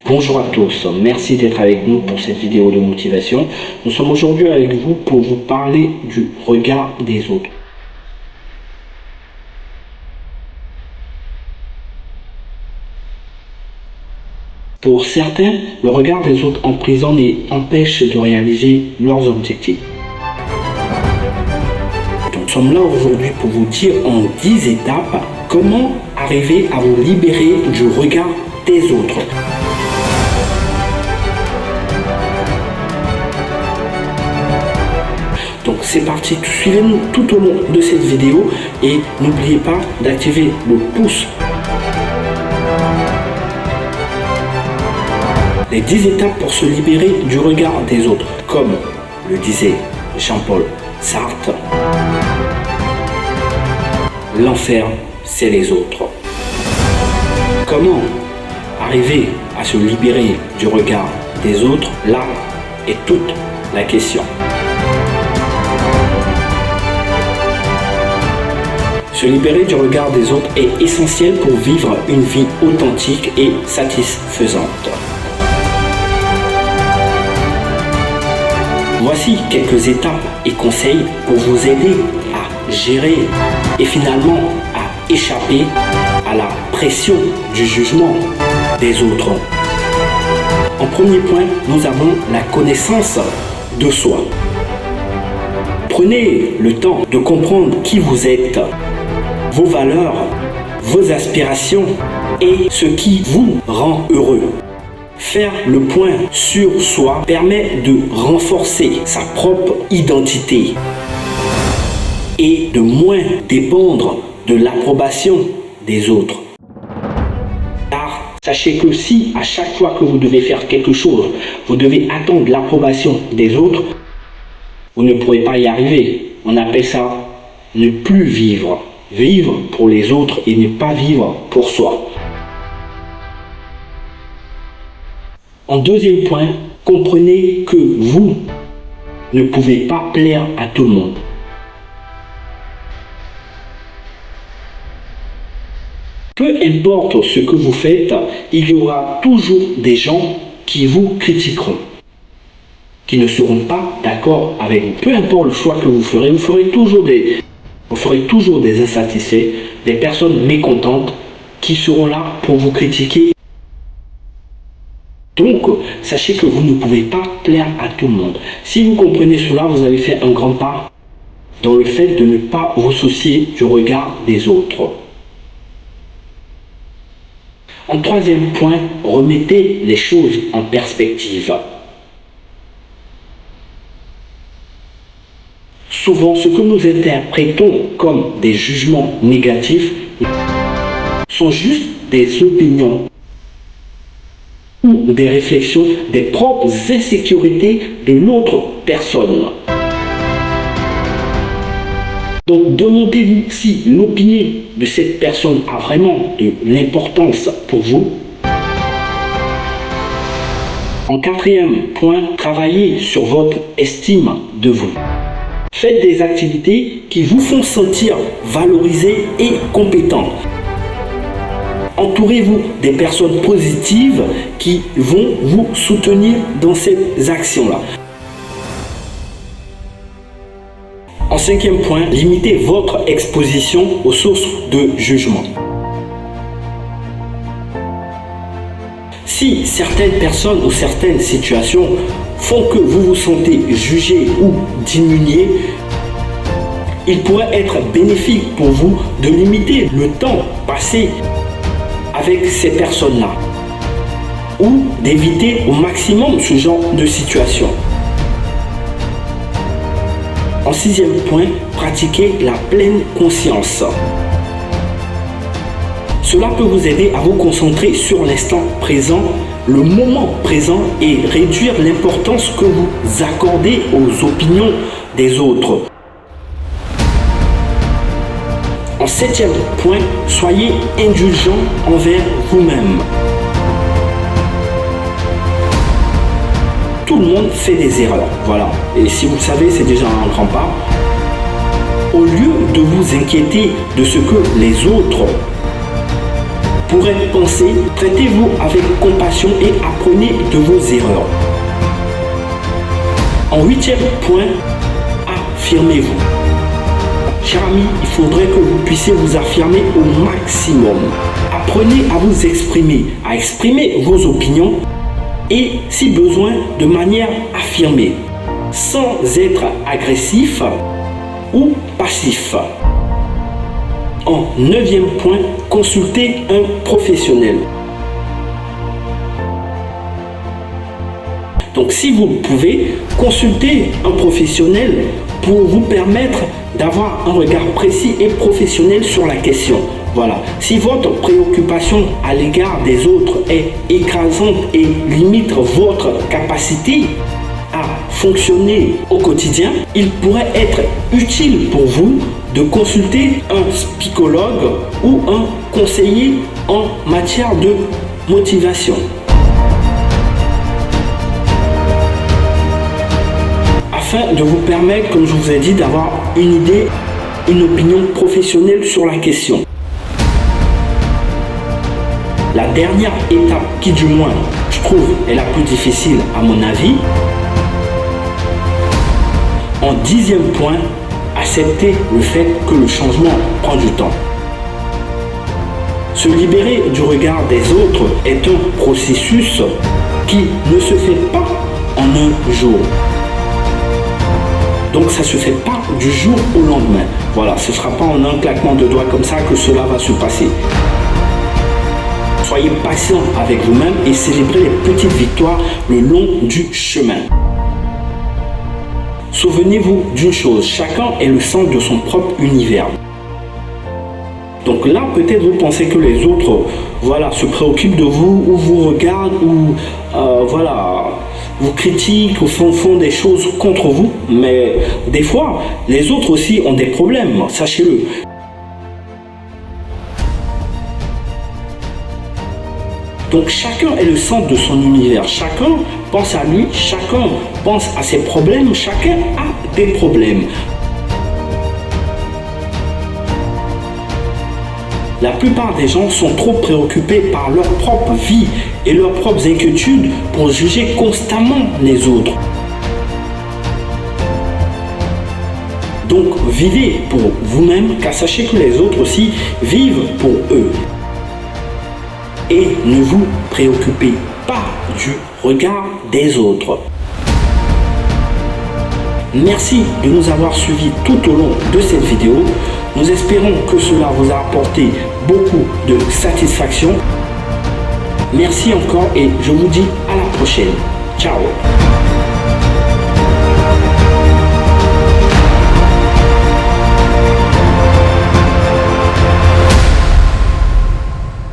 Bonjour à tous, merci d'être avec nous pour cette vidéo de motivation. Nous sommes aujourd'hui avec vous pour vous parler du regard des autres. Pour certains, le regard des autres emprisonne et empêche de réaliser leurs objectifs. Nous sommes là aujourd'hui pour vous dire en 10 étapes comment arriver à vous libérer du regard des autres. Donc c'est parti, suivez-nous tout au long de cette vidéo et n'oubliez pas d'activer le pouce. Les 10 étapes pour se libérer du regard des autres, comme le disait Jean-Paul Sartre, l'enfer, c'est les autres. Comment arriver à se libérer du regard des autres? Là est toute la question. Se libérer du regard des autres est essentiel pour vivre une vie authentique et satisfaisante. Voici quelques étapes et conseils pour vous aider à gérer et finalement à échapper à la pression du jugement des autres. En premier point, nous avons la connaissance de soi. Prenez le temps de comprendre qui vous êtes, vos valeurs, vos aspirations et ce qui vous rend heureux. Faire le point sur soi permet de renforcer sa propre identité et de moins dépendre de l'approbation des autres. Car sachez que si à chaque fois que vous devez faire quelque chose, vous devez attendre l'approbation des autres, vous ne pourrez pas y arriver. On appelle ça ne plus vivre. Vivre pour les autres et ne pas vivre pour soi. En deuxième point, comprenez que vous ne pouvez pas plaire à tout le monde. Peu importe ce que vous faites, il y aura toujours des gens qui vous critiqueront, qui ne seront pas d'accord avec vous. Peu importe le choix que vous ferez toujours des insatisfaits, des personnes mécontentes qui seront là pour vous critiquer. Donc, sachez que vous ne pouvez pas plaire à tout le monde. Si vous comprenez cela, vous avez fait un grand pas dans le fait de ne pas vous soucier du regard des autres. En troisième point, remettez les choses en perspective. Souvent, ce que nous interprétons comme des jugements négatifs sont juste des opinions ou des réflexions des propres insécurités de l'autre personne. Donc, demandez-vous si l'opinion de cette personne a vraiment de l'importance pour vous. En quatrième point, travaillez sur votre estime de vous. Faites des activités qui vous font sentir valorisé et compétent. Entourez-vous des personnes positives qui vont vous soutenir dans ces actions-là. En cinquième point, limitez votre exposition aux sources de jugement. Si certaines personnes ou certaines situations font que vous vous sentez jugé ou diminué, il pourrait être bénéfique pour vous de limiter le temps passé avec ces personnes-là ou d'éviter au maximum ce genre de situation. En sixième point, pratiquez la pleine conscience. Cela peut vous aider à vous concentrer sur l'instant présent, le moment présent et réduire l'importance que vous accordez aux opinions des autres. En septième point, soyez indulgent envers vous-même. Tout le monde fait des erreurs, voilà. Et si vous le savez, c'est déjà un grand pas. Au lieu de vous inquiéter de ce que les autres pourrait penser, traitez-vous avec compassion et apprenez de vos erreurs. En 8e point, affirmez-vous. Cher ami, il faudrait que vous puissiez vous affirmer au maximum. Apprenez à vous exprimer, à exprimer vos opinions et, si besoin, de manière affirmée, sans être agressif ou passif. En 9e point, consultez un professionnel. Donc si vous pouvez, consulter un professionnel pour vous permettre d'avoir un regard précis et professionnel sur la question. Voilà. Si votre préoccupation à l'égard des autres est écrasante et limite votre capacité à fonctionner au quotidien, il pourrait être utile pour vous de consulter un psychologue ou un conseiller en matière de motivation. Afin de vous permettre, comme je vous ai dit, d'avoir une idée, une opinion professionnelle sur la question. La dernière étape, qui du moins, je trouve, est la plus difficile à mon avis. En 10e point, accepter le fait que le changement prend du temps. Se libérer du regard des autres est un processus qui ne se fait pas en un jour. Donc ça ne se fait pas du jour au lendemain. Voilà, ce ne sera pas en un claquement de doigts comme ça que cela va se passer. Soyez patient avec vous-même et célébrez les petites victoires le long du chemin. Souvenez-vous d'une chose, chacun est le centre de son propre univers. Donc là, peut-être vous pensez que les autres, voilà, se préoccupent de vous, ou vous regardent, ou voilà, vous critiquent, ou font des choses contre vous. Mais des fois, les autres aussi ont des problèmes, sachez-le. Donc chacun est le centre de son univers, chacun pense à lui, chacun pense à ses problèmes, chacun a des problèmes. La plupart des gens sont trop préoccupés par leur propre vie et leurs propres inquiétudes pour juger constamment les autres. Donc vivez pour vous-même, car sachez que les autres aussi vivent pour eux. Et ne vous préoccupez pas du regard des autres. Merci de nous avoir suivis tout au long de cette vidéo. Nous espérons que cela vous a apporté beaucoup de satisfaction. Merci encore et je vous dis à la prochaine. Ciao.